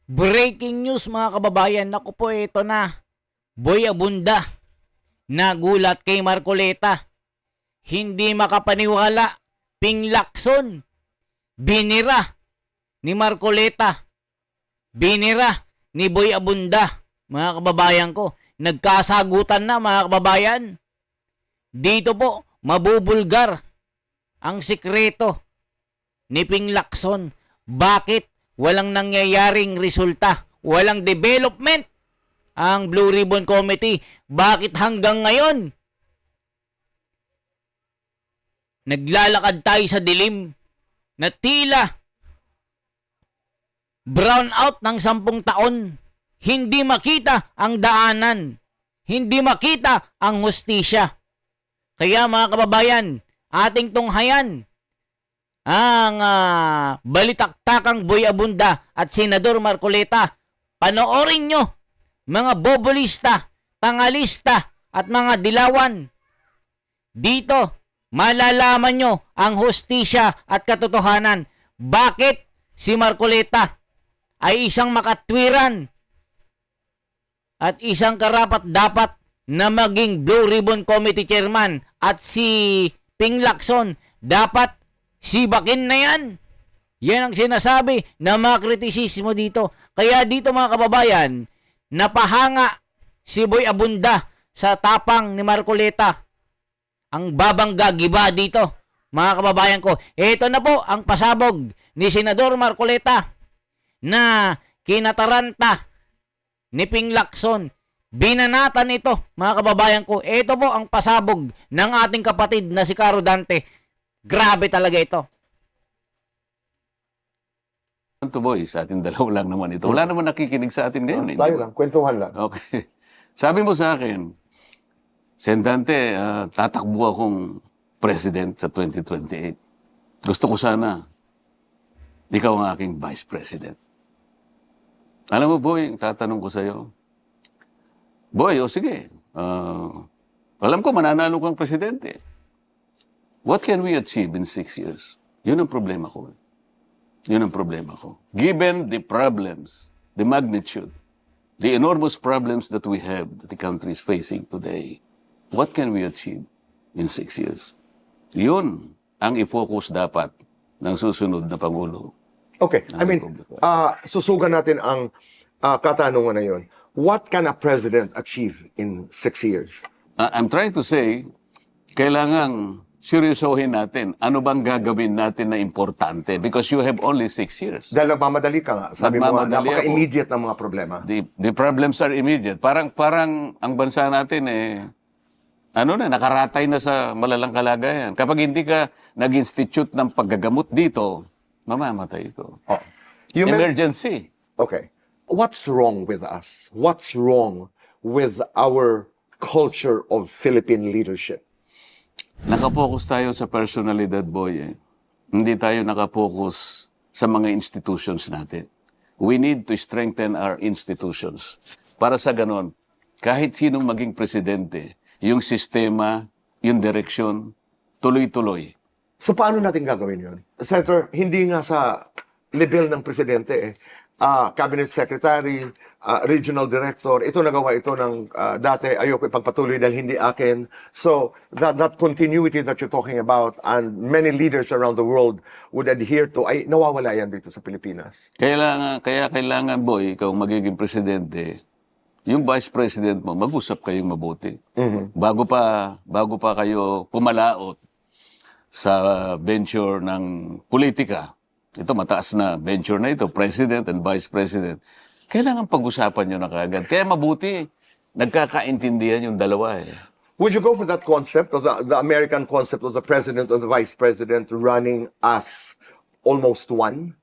Breaking news mga kababayan, naku po ito na. Boy Abunda, nagulat kay Marcoleta. Hindi makapaniwala, Ping Lacson, binira ni Marcoleta. Binira ni Boy Abunda, mga kababayan ko. Nagkasagutan na mga kababayan. Dito po, mabubulgar ang sikreto ni Ping Lacson. Bakit walang nangyayaring resulta? Walang development ang Blue Ribbon Committee. Bakit hanggang ngayon naglalakad tayo sa dilim na tila brown out ng 10 taon? Hindi makita ang daanan. Hindi makita ang hustisya. Kaya mga kababayan, ating tunghayan ang balitaktakang Boy Abunda at Senador Marcoleta. Panoorin nyo, mga bobolista, tangalista at mga dilawan. Dito, malalaman nyo ang hustisya at katotohanan. Bakit si Marcoleta ay isang makatwiran at isang karapat-dapat na maging Blue Ribbon Committee Chairman, at si Ping Lacson dapat sibakin na yan. Yan ang sinasabi ng mga kritisismo dito. Kaya dito mga kababayan, napahanga si Boy Abunda sa tapang ni Marcoleta. Ang babangga giba dito, mga kababayan ko. Ito na po ang pasabog ni Senador Marcoleta na kinataranta ni Ping Lacson. Binanatan ito, mga kababayan ko. Ito po ang pasabog ng ating kapatid na si Caro Dante. Grabe talaga ito. To boy, sa atin dalawa lang naman ito. Wala naman nakikinig sa atin ngayon. Tayo lang, kwentuhan lang. Okay. Sabi mo sa akin, Sen Dante, tatakbo akong president sa 2028. Gusto ko sana, ikaw ang aking vice president. Alam mo, boy, tatanong ko sa'yo, boy, o sige, alam ko mananalo kang presidente. What can we achieve in 6 years? Yun ang problema ko. Yun ang problema ko. Given the problems, the magnitude, the enormous problems that we have, that the country is facing today, what can we achieve in 6 years? Yun ang i-focus dapat ng susunod na Pangulo. Okay, I mean, susugan natin ang katanungan na yun. What can a president achieve in 6 years? I'm trying to say, kailangang seryosohin natin ano bang gagawin natin na importante because you have only 6 years. Dahil nagmamadali ka nga. Sabi mo, napaka-immediate ng mga problema. The problems are immediate. Parang ang bansa natin nakaratay na sa malalang kalagayan. Kapag hindi ka nag-institute ng paggagamot dito, mamamatay ito. Oh. Emergency. Okay. What's wrong with us? What's wrong with our culture of Philippine leadership? Nakapokus tayo sa personalidad, boy. Hindi tayo nakapokus sa mga institutions natin. We need to strengthen our institutions. Para sa ganon, kahit sinong maging presidente, yung sistema, yung direksyon, tuloy-tuloy. So paano natin gagawin yun? Senator, hindi nga sa level ng presidente cabinet secretary, regional director, ito nagawa ito ng dati, ayoko ipagpatuloy dahil hindi akin. So, that continuity that you're talking about and many leaders around the world would adhere to, ay nawawala yan dito sa Pilipinas. Kaya kailangan, boy, ikaw magiging presidente, yung vice president mo, mag-usap kayong mabuti. Mm-hmm. Bago pa kayo pumalaot sa venture ng politika. Ito, mataas na venture na ito, president and vice president. Kailangan pag-usapan nyo na kagad. Kaya mabuti, nagkakaintindihan yung dalawa eh. Would you go for that concept, of the American concept of the president or the vice president running as almost one?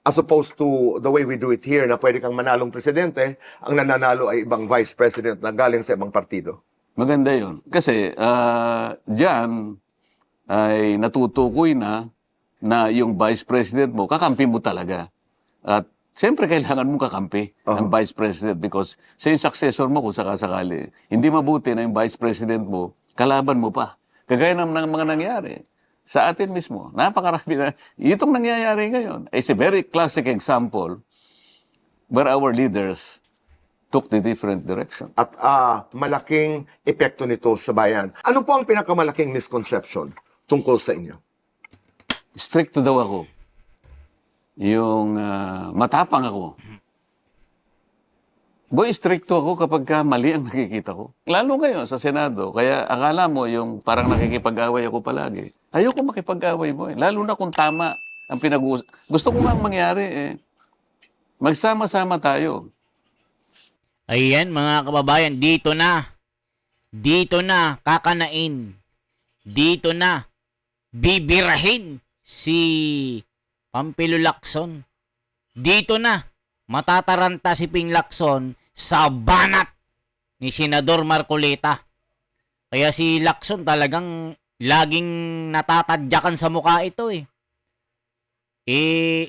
As opposed to the way we do it here, na pwede kang manalong presidente, ang nananalo ay ibang vice president na galing sa ibang partido. Maganda yun. Kasi dyan ay natutukoy na yung vice president mo, kakampi mo talaga. At siyempre kailangan mo kakampi ang vice president because sa yung successor mo kung sakasakali, hindi mabuti na yung vice president mo, kalaban mo pa. Kagaya ng mga nangyari. Sa atin mismo, napakarami na. Itong nangyayari ngayon is a very classic example But our leaders took the different direction. At malaking epekto nito sa bayan. Ano po ang pinakamalaking misconception tungkol sa inyo? Stricto daw ako. Yung matapang ako. Boy, stricto ako kapag mali ang nakikita ko. Lalo ngayon sa Senado. Kaya akala mo yung parang nakikipag-away ako palagi. Ayoko makipag-away mo. Lalo na kung tama ang pinag-uusap. Gusto ko nga mangyari magsama-sama tayo. Ayan mga kababayan, dito na. Dito na kakanain. Dito na bibirahin si Pampilo Lacson. Dito na matataranta si Ping Lacson sa banat ni Senador Marcoleta. Kaya si Lacson talagang laging natatadyakan sa mukha ito eh.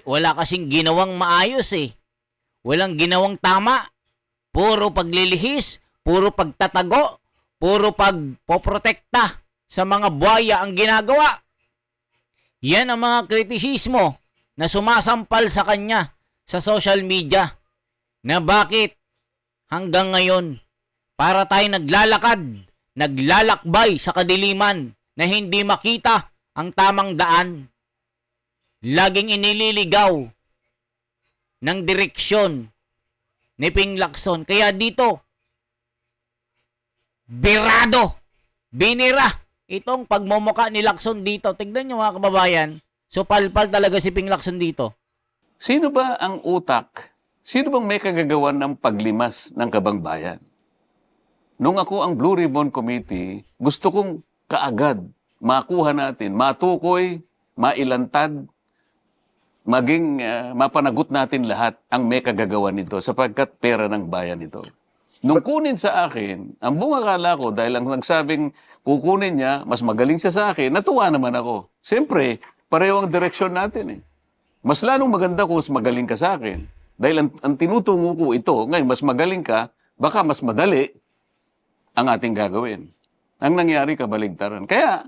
Wala kasing ginawang maayos eh. Walang ginawang tama. Puro paglilihis, puro pagtatago, puro pagpoprotekta sa mga buhaya ang ginagawa. Yan ang mga kritisismo na sumasampal sa kanya sa social media. Na bakit hanggang ngayon para tayo naglalakbay sa kadiliman na hindi makita ang tamang daan. Laging inililigaw ng direksyon ni Ping Lacson. Kaya dito, binira itong pagmumuka ni Lacson dito. Tignan nyo mga kababayan, so palpal talaga si Ping Lacson dito. Sino ba ang utak? Sino bang may kagagawan ng paglimas ng kabangbayan? Nung ako ang Blue Ribbon Committee, gusto kong kaagad makuha natin, matukoy, mailantad, maging mapanagot natin lahat ang may kagagawan nito sapagkat pera ng bayan ito. Nung kunin sa akin, ang buong akala ko dahil ang nagsabing kukunin niya, mas magaling siya sa akin, natuwa naman ako. Siyempre, pareho ang direksyon natin eh. Mas lalong maganda kung mas magaling ka sa akin. Dahil ang tinutungo ko ito, ngayon mas magaling ka, baka mas madali ang ating gagawin. Ang nangyari kabaligtaran. Kaya,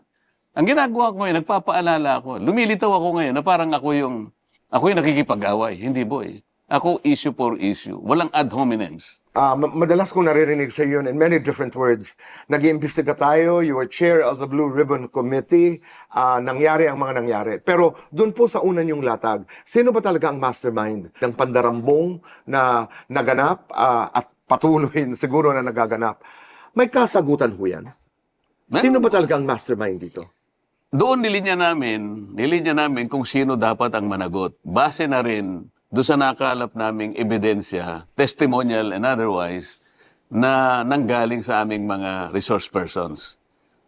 ang ginagawa ko ngayon, nagpapaalala ako, lumilitaw ako ngayon na parang ako yung nakikipag-away. Hindi boy. Ako issue for issue. Walang ad hominems. Madalas kong naririnig sa iyo in many different words. Nag-iimbestiga tayo, you were chair of the Blue Ribbon Committee, nangyari ang mga nangyari. Pero doon po sa una niyong latag, sino ba talaga ang mastermind ng pandarambong na naganap at patuloy siguro na nagaganap? May kasagutan ho yan. Sino ba talaga ang mastermind dito? Doon nilinya namin kung sino dapat ang managot. Base na rin doon sa nakalap naming ebidensya, testimonial and otherwise, na nanggaling sa aming mga resource persons.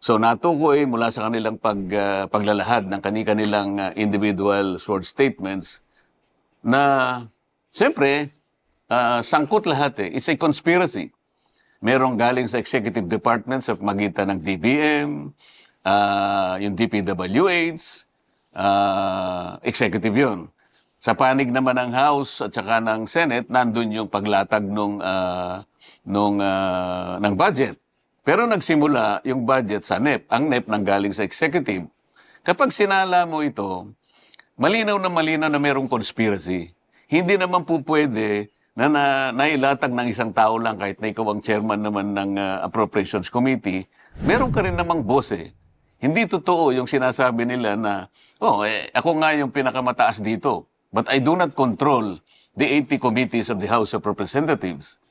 So natukoy mula sa kanilang paglalahad ng kanilang individual sword statements na siyempre, sangkot lahat eh. It's a conspiracy. Merong galing sa executive department sa magitan ng DBM, yung DPWH, executive yun. Sa panig naman ng House at saka ng Senate, nandun yung paglatag ng budget. Pero nagsimula yung budget sa NEP. Ang NEP nanggaling sa executive. Kapag sinala mo ito, malinaw na merong conspiracy. Hindi naman po pwede na nailatag ng isang tao lang kahit na ikaw ang chairman naman ng Appropriations Committee. Meron ka rin namang boss eh. Hindi totoo yung sinasabi nila na, ako nga yung pinakamataas dito. But I do not control the 80 committees of the House of Representatives.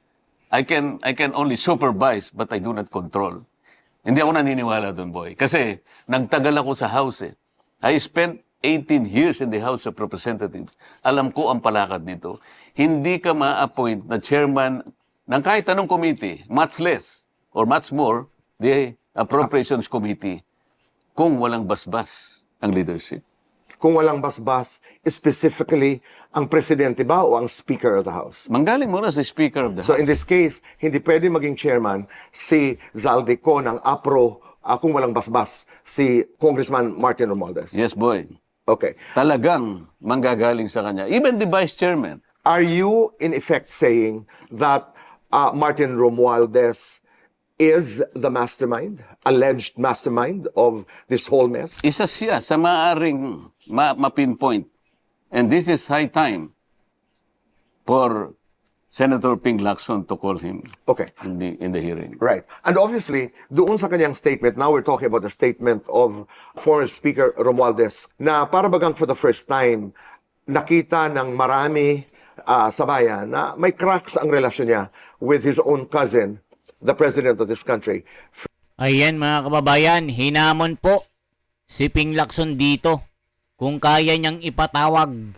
I can only supervise, but I do not control. Hindi ako naniniwala doon, boy. Kasi nagtagal ako sa House eh. I spent 18 years in the House of Representatives. Alam ko ang palakad nito. Hindi ka ma-appoint na chairman ng kahit anong committee, much less or much more, the Appropriations Committee, kung walang basbas ang leadership. Kung walang basbas, specifically, ang presidente ba o ang Speaker of the House? Manggaling muna sa Speaker of the So House. in this case, hindi pwede maging chairman si Zaldico ng APRO kung walang basbas, si Congressman Martin Romualdez. Yes, boy. Okay. Talagang manggagaling sa kanya. Even the Vice Chairman. Are you in effect saying that Martin Romualdez is the mastermind, alleged mastermind of this whole mess? Isa siya sa maaring ma-pinpoint. And this is high time for Senator Ping Lacson to call him Okay. in the hearing. Right. And obviously, doon sa kanyang statement, now we're talking about the statement of former Speaker Romualdez na para bagang for the first time, nakita ng marami sa bayan na may cracks ang relasyon niya with his own cousin, the president of this country. Ayan mga kababayan, hinamon po si Ping Lacson dito kung kaya niyang ipatawag,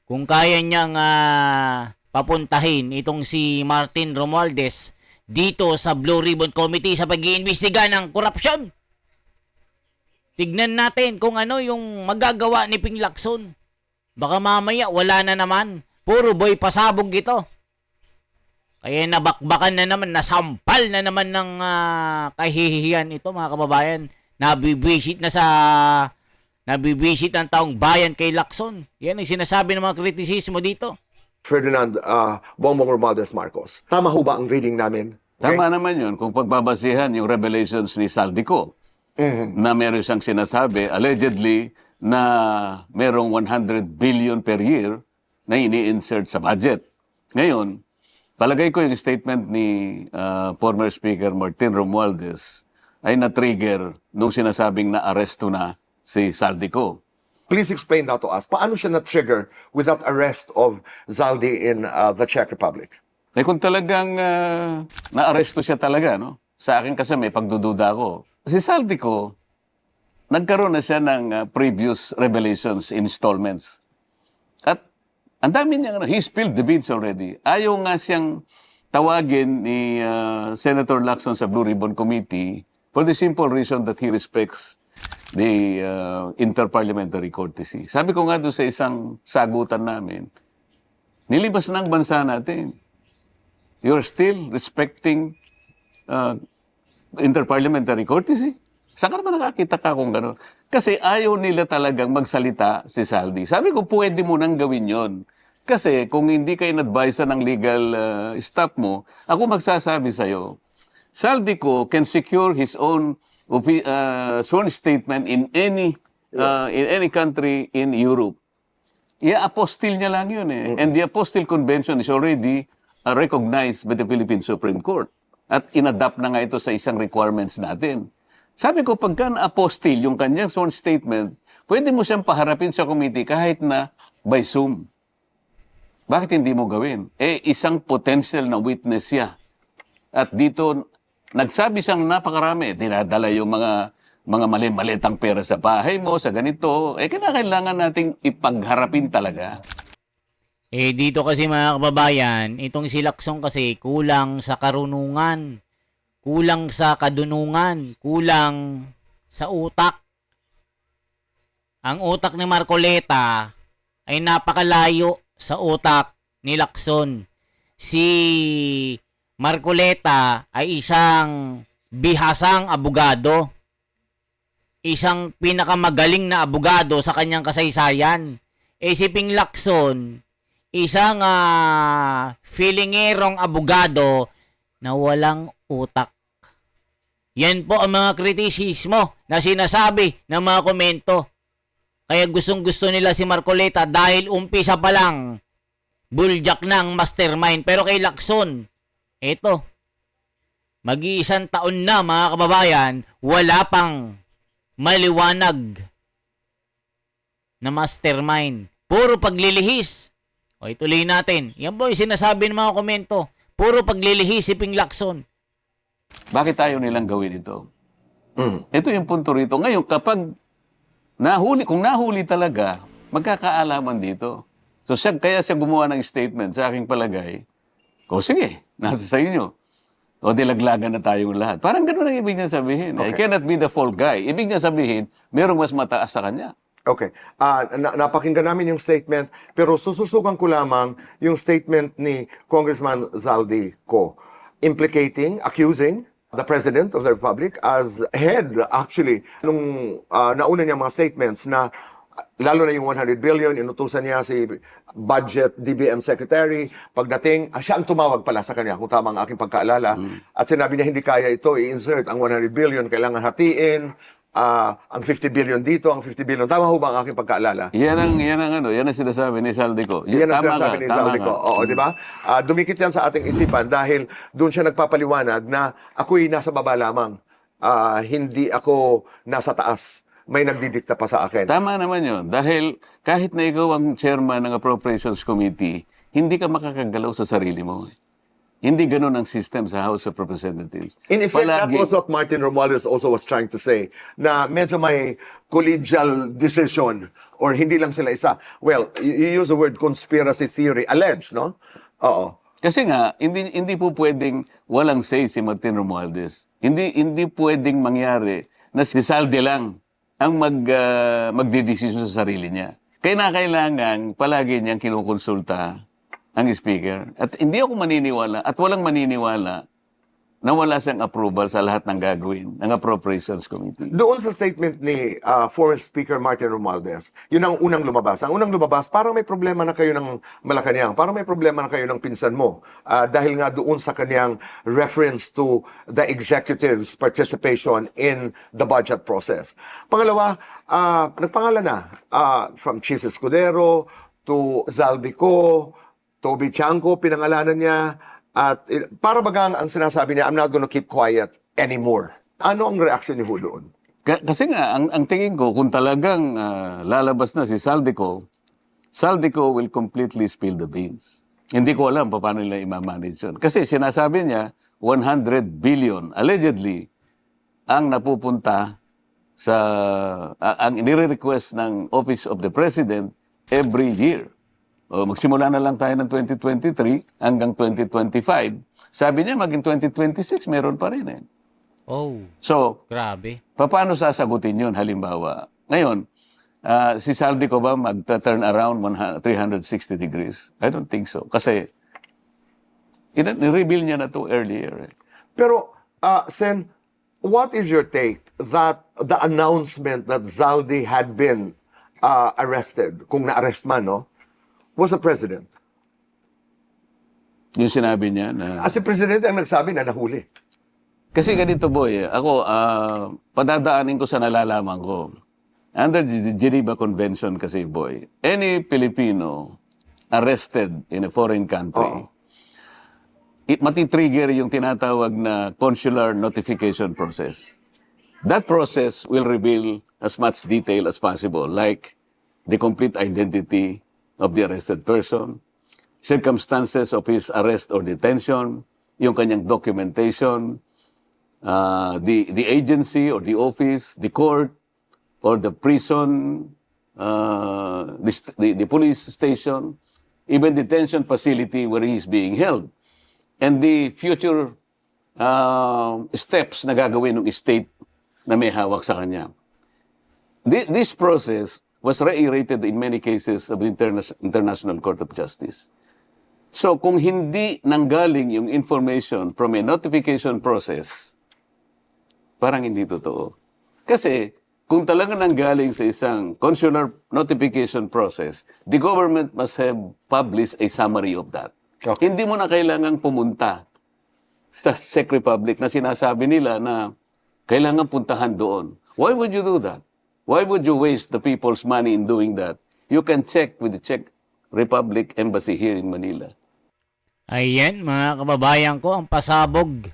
kung kaya niyang papuntahin itong si Martin Romualdez dito sa Blue Ribbon Committee sa pag-iimbestiga ng korupsyon. Tignan natin kung ano yung magagawa ni Ping Lacson. Baka mamaya wala na naman. Puro boy pasabog ito. Kaya nabakbakan na naman, nasampal na naman ng kahihiyan ito mga kababayan. Nabibwisit ang taong bayan kay Lacson. Yan ang sinasabi ng mga kritisismo dito. Ferdinand Bongbong Romualdez Marcos. Tama ho ba ang reading namin? Okay? Tama naman yun kung pagbabasihan yung revelations ni Saldico na meron siyang sinasabi, allegedly, na merong 100 billion per year na ini-insert sa budget. Ngayon, palagay ko yung statement ni former Speaker Martin Romualdez ay na-trigger nung sinasabing na-aresto na si Saldico. Please explain that to us. Paano siya na-trigger with that arrest of Zaldi in the Czech Republic? Eh kung talagang na-aresto siya talaga, no? Sa akin kasi may pagdududa ko. Si Saldico, nagkaroon na siya ng previous revelations installments. At ang dami niya, he spilled the beans already. Ayaw nga siyang tawagin ni Senator Lacson sa Blue Ribbon Committee for the simple reason that he respects the interparliamentary courtesy. Sabi ko nga doon sa isang sagutan namin, nilibas na ang bansa natin. You're still respecting interparliamentary courtesy? Saan ka naman nakakita ka kung gano'n? Kasi ayaw nila talagang magsalita si Saldi. Sabi ko, pwede mo nang gawin yon. Kasi kung hindi kayo na-advise ng legal staff mo, ako magsasabi sa'yo, Saldico can secure his own sworn statement in any country in Europe. I-apostille niya lang yun eh. And the Apostille Convention is already recognized by the Philippine Supreme Court. At inadapt na nga ito sa isang requirements natin. Sabi ko, pagka na-apostille yung kanyang sworn statement, pwede mo siyang paharapin sa committee kahit na by Zoom. Bakit hindi mo gawin? Eh, isang potential na witness siya. At dito, nagsabi siyang napakarami, dinadala yung mga mali-malitang pera sa bahay mo, sa ganito, eh kailangan nating ipagharapin talaga. Eh dito kasi mga kababayan, itong si Lacson kasi kulang sa karunungan, kulang sa kadunungan, kulang sa utak. Ang utak ni Marcoleta ay napakalayo sa utak ni Lacson. Si Marcoleta ay isang bihasang abogado. Isang pinakamagaling na abogado sa kanyang kasaysayan. Eh si Ping Lacson, isang feelingerong abogado na walang utak. Yan po ang mga kritisismo na sinasabi ng mga komento. Kaya gustong-gusto nila si Marcoleta dahil umpisa pa lang buljak ng mastermind. Pero kay Lacson, eto, mag-iisang taon na mga kababayan, wala pang maliwanag na mastermind. Puro paglilihis. O ituloy natin. Yan po yung sinasabi ng mga komento. Puro paglilihis si Ping Lacson. Bakit tayo nilang gawin ito? Ito yung punto rito. Ngayon, kapag kung nahuli talaga, magkakaalaman dito. So kaya siya gumawa ng statement sa aking palagay, sige, nasa sa inyo. O dilaglagan na tayong lahat. Parang gano'n ang ibig niya sabihin. I cannot be the fall guy. Ibig niya sabihin, merong mas mataas sa kanya. Okay. Napakinggan namin yung statement, pero sususukan ko lamang yung statement ni Congressman Zaldi Co. Accusing the President of the Republic as head, actually, nung nauna niya mga statements na lalo na yung 100 billion, inutusan niya si Budget DBM Secretary. Pagdating, siya ang tumawag pala sa kanya, kung tama ang aking pagkaalala. At sinabi niya, hindi kaya ito, i-insert ang 100 billion, kailangan hatiin ang 50 billion dito, ang 50 billion. Tama ho ba ang aking pagkaalala? Yan ang sinasabi ni Saldico. Yan ang Tama sinasabi ka, ni tama Zaldico. ka. Oo, di ba? Dumikit yan sa ating isipan dahil doon siya nagpapaliwanag na ako'y nasa baba lamang. Hindi ako nasa taas. May nagdidikta pa sa akin. Tama naman yun. Dahil kahit na ikaw ang chairman ng Appropriations Committee, hindi ka makakagalaw sa sarili mo. Hindi ganun ang system sa House of Representatives. In effect, that Palagi- was what Martin Romualdez also was trying to say, na medyo may collegial decision or hindi lang sila isa. Well, you use the word conspiracy theory, alleged, no? Oo. Kasi nga, hindi po pwedeng walang say si Martin Romualdez. Hindi pwedeng mangyari na si Saldi lang ang magdidesisyon sa sarili niya. Kaya kailangan palagi niyang kinukonsulta ang speaker. At hindi ako maniniwala at walang maniniwala na wala siyang approval sa lahat ng gagawin ng Appropriations Committee. Doon sa statement ni former Speaker Martin Romualdez, yun ang unang lumabas. Ang unang lumabas, parang may problema na kayo ng Malacanang, parang may problema na kayo ng pinsan mo. Dahil nga doon sa kanyang reference to the executive's participation in the budget process. Pangalawa, nagpangalan na from Chis Escudero to Zaldico, Toby Chanco, pinangalanan niya. At para bagang ang sinasabi niya, I'm not gonna keep quiet anymore. Ano ang reaction niyo doon? Kasi nga, ang tingin ko, kung talagang lalabas na si Saldico will completely spill the beans. Hindi ko alam paano nila i-manage yun. Kasi sinasabi niya, 100 billion, allegedly, ang napupunta sa, ang nire-request ng Office of the President every year. O, magsimula na lang tayo ng 2023 hanggang 2025. Sabi niya, maging 2026, meron pa rin eh. Oh, So, grabe. paano sasagutin yun halimbawa? Ngayon, si Saldico ba magta-turn around 360 degrees? I don't think so. Kasi, ni-reveal niya na to earlier. Pero, Sen, what is your take that the announcement that Zaldi had been arrested, kung na-arrest man, no, was the president? Yung sinabi niya na... As si presidente ang nagsabi na nahuli. Kasi ganito, boy, ako, padadaanin ko sa nalalaman ko. Under the Geneva Convention kasi, boy, any Filipino arrested in a foreign country, matitrigger yung tinatawag na consular notification process. That process will reveal as much detail as possible, like the complete identity of the arrested person, circumstances of his arrest or detention, yung kanyang documentation, the agency or the office, the court, or the prison, the police station, even detention facility where he is being held, and the future steps na gagawin ng state na may hawak sa kanya. This process was reiterated in many cases of the International Court of Justice. So kung hindi nanggaling yung information from a notification process, parang hindi totoo. Kasi kung talaga nanggaling sa isang consular notification process, the government must have published a summary of that. Okay. Hindi mo na kailangang pumunta sa Czech Republic na sinasabi nila na kailangan puntahan doon. Why would you do that? Why would you waste the people's money in doing that? You can check with the Czech Republic Embassy here in Manila. Ayan, mga kababayan ko, ang pasabog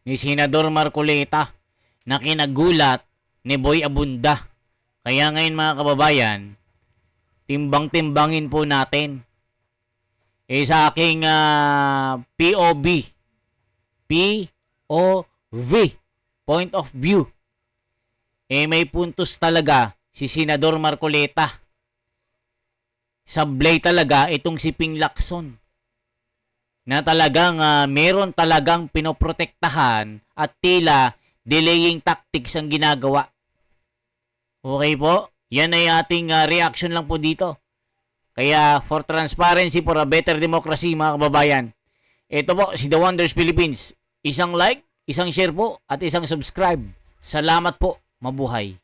ni Senador Marcoleta na kinagulat ni Boy Abunda. Kaya ngayon, mga kababayan, timbang-timbangin po natin. Sa aking POV, point of view, may puntos talaga si Senador Marcoleta. Sablay talaga itong si Ping Lacson na talagang meron talagang pinoprotektahan at tila delaying tactics ang ginagawa. Okay po? Yan ay ating reaction lang po dito. Kaya for transparency, for a better democracy, mga kababayan, ito po si The Wonders Philippines. Isang like, isang share po at isang subscribe. Salamat po. Mabuhay.